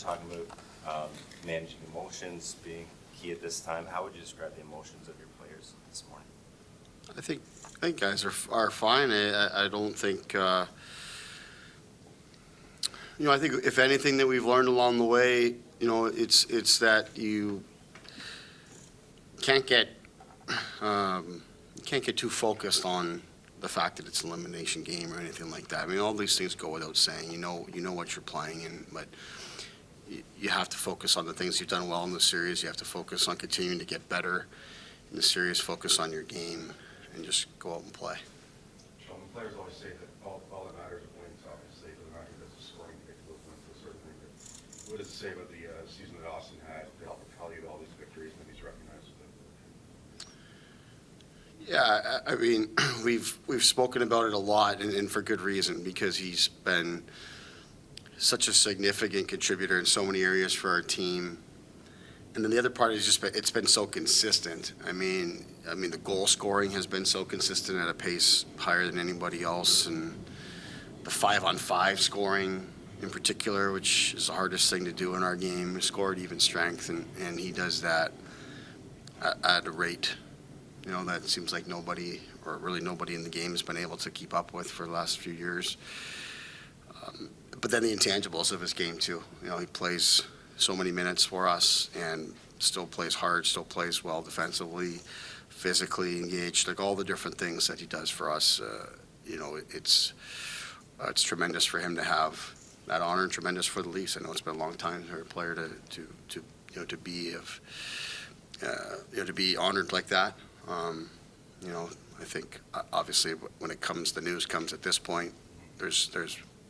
talking about managing emotions being key at this time. How would you describe the emotions of your players this morning? I think guys are fine. I don't think, I think if anything that we've learned along the way, it's that you can't get too focused on the fact that it's an elimination game or anything like that. I mean, all these things go without saying. You know what you're playing in, but you have to focus on the things you've done well in the series. You have to focus on continuing to get better in the series. Focus on your game, and just go out and play. Sheldon, players always say that all that matters is wins. Obviously, it doesn't matter if it's scoring to get to those wins. Certainly, but what does it say about the season that Austin had to help propel you to all these victories when he's recognized with it? Yeah, I mean, we've spoken about it a lot, and for good reason, because he's been such a significant contributor in so many areas for our team. And then the other part is just it's been so consistent. I mean, the goal scoring has been so consistent at a pace higher than anybody else, and the 5-on-5 scoring in particular, which is the hardest thing to do in our game, score at even strength, and he does that at a rate, that seems like nobody, or really nobody in the game has been able to keep up with for the last few years. But then the intangibles of his game too. He plays so many minutes for us and still plays hard, still plays well defensively, physically engaged, like all the different things that he does for us. It's tremendous for him to have that honor, and tremendous for the Leafs. I know it's been a long time for a player to be honored like that. I think obviously when the news comes at this point, there's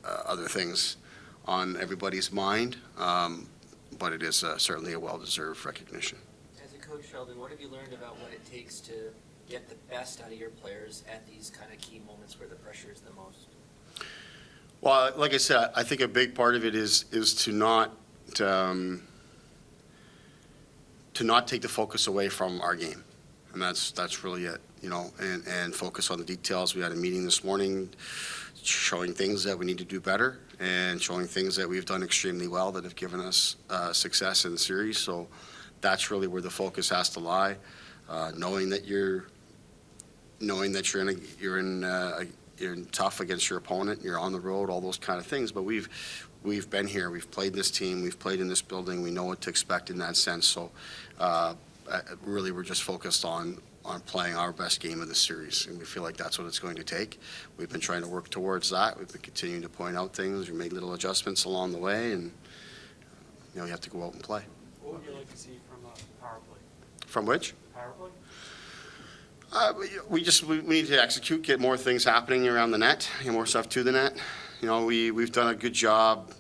other things on everybody's mind, but it is certainly a well-deserved recognition. As a coach, Sheldon, what have you learned about what it takes to get the best out of your players at these kind of key moments where the pressure is the most? Well, like I said, I think a big part of it is to not take the focus away from our game, and that's really it. And focus on the details. We had a meeting this morning showing things that we need to do better and showing things that we've done extremely well that have given us success in the series. So that's really where the focus has to lie. Knowing that you're tough against your opponent, you're on the road, all those kind of things. But we've been here, we've played this team, we've played in this building, we know what to expect in that sense. So really, we're just focused on playing our best game of the series, and we feel like that's what it's going to take. We've been trying to work towards that. We've been continuing to point out things. We made little adjustments along the way, and you have to go out and play. What would you like to see from a power play? From which? Power play? We need to execute, get more things happening around the net, get more stuff to the net. We've done a good job.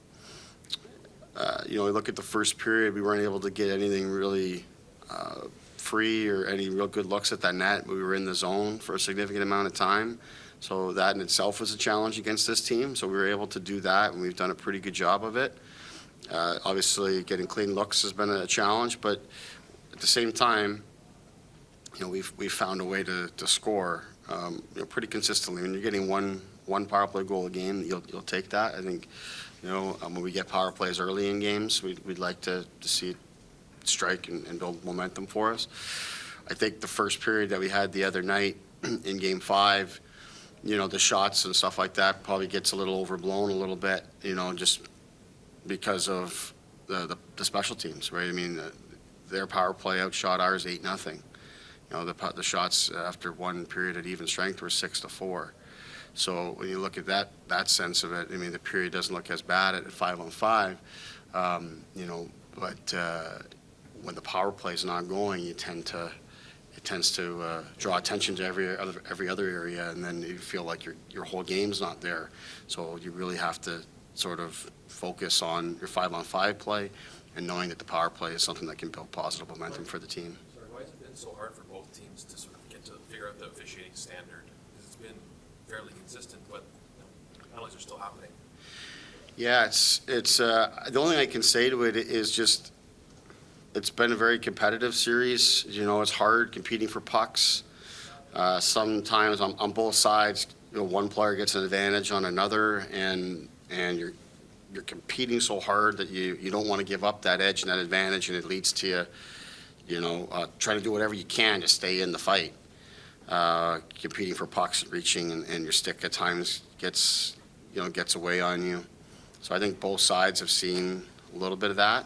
We look at the first period, we weren't able to get anything really free or any real good looks at that net. We were in the zone for a significant amount of time. So that in itself was a challenge against this team. So we were able to do that, and we've done a pretty good job of it. Obviously, getting clean looks has been a challenge, but at the same time, we've found a way to score pretty consistently. When you're getting one power play goal a game, you'll take that. I think when we get power plays early in games, we'd like to see it strike and build momentum for us. I think the first period that we had the other night in Game 5, the shots and stuff like that probably gets a little overblown a little bit, just because of the special teams, right? I mean, their power play outshot ours 8-0. The shots after one period at even strength were 6-4. So when you look at that sense of it, I mean, the period doesn't look as bad at 5-on-5, but when the power play is not going, it tends to draw attention to every other area, and then you feel like your whole game's not there. So you really have to sort of focus on your 5-on-5 play, and knowing that the power play is something that can build positive momentum for the team. Sorry, why has it been so hard for both teams to sort of get to figure out the officiating standard? Because it's been fairly consistent, but penalties are still happening. Yeah, it's the only thing I can say to it is just it's been a very competitive series. It's hard competing for pucks. Sometimes on both sides, one player gets an advantage on another, and you're competing so hard that you don't want to give up that edge and that advantage, and it leads to you, trying to do whatever you can to stay in the fight. Competing for pucks and reaching, and your stick at times gets away on you. So I think both sides have seen a little bit of that.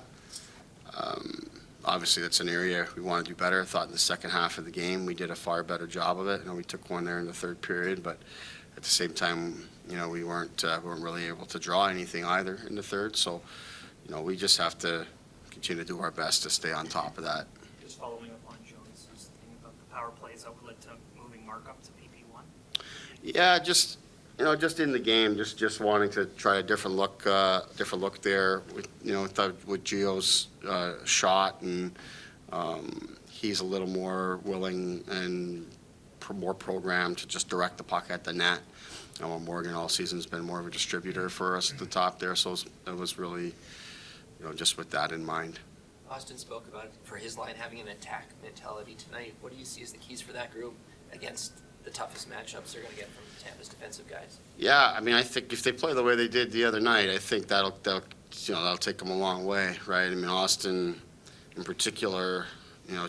Obviously, that's an area we want to do better. I thought in the second half of the game, we did a far better job of it. We took one there in the third period, but at the same time, we weren't really able to draw anything either in the third. So, we just have to continue to do our best to stay on top of that. Just following up on Jones' thing about the power plays outlet to moving Mark up to PP1. Yeah, just in the game, just wanting to try a different look there with with Gio's shot, and he's a little more willing and more programmed to just direct the puck at the net. Morgan all season's been more of a distributor for us at the top there, so it was really just with that in mind. Austin spoke about, for his line, having an attack mentality tonight. What do you see as the keys for that group against the toughest matchups they're going to get from Tampa's defensive guys? Yeah, I think if they play the way they did the other night, I think that'll take them a long way, right? Austin, in particular,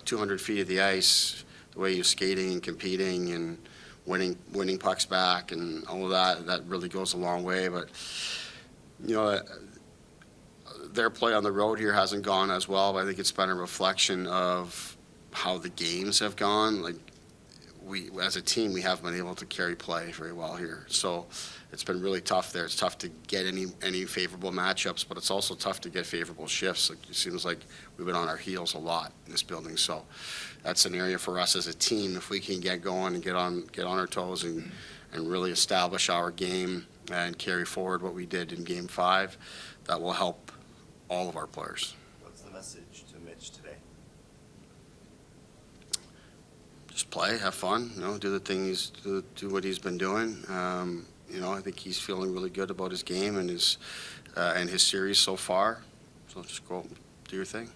200 feet of the ice, the way you're skating and competing and winning pucks back and all of that really goes a long way. But their play on the road here hasn't gone as well, but I think it's been a reflection of how the games have gone. Like, we, as a team, we haven't been able to carry play very well here. So it's been really tough there. It's tough to get any favorable matchups, but it's also tough to get favorable shifts. Like, it seems like we've been on our heels a lot in this building. So that's an area for us as a team. If we can get going and get on our toes and really establish our game and carry forward what we did in Game 5, that will help all of our players. What's the message to Mitch today? Just play, have fun, do the things, do what he's been doing. I think he's feeling really good about his game and his series so far. So just go do your thing.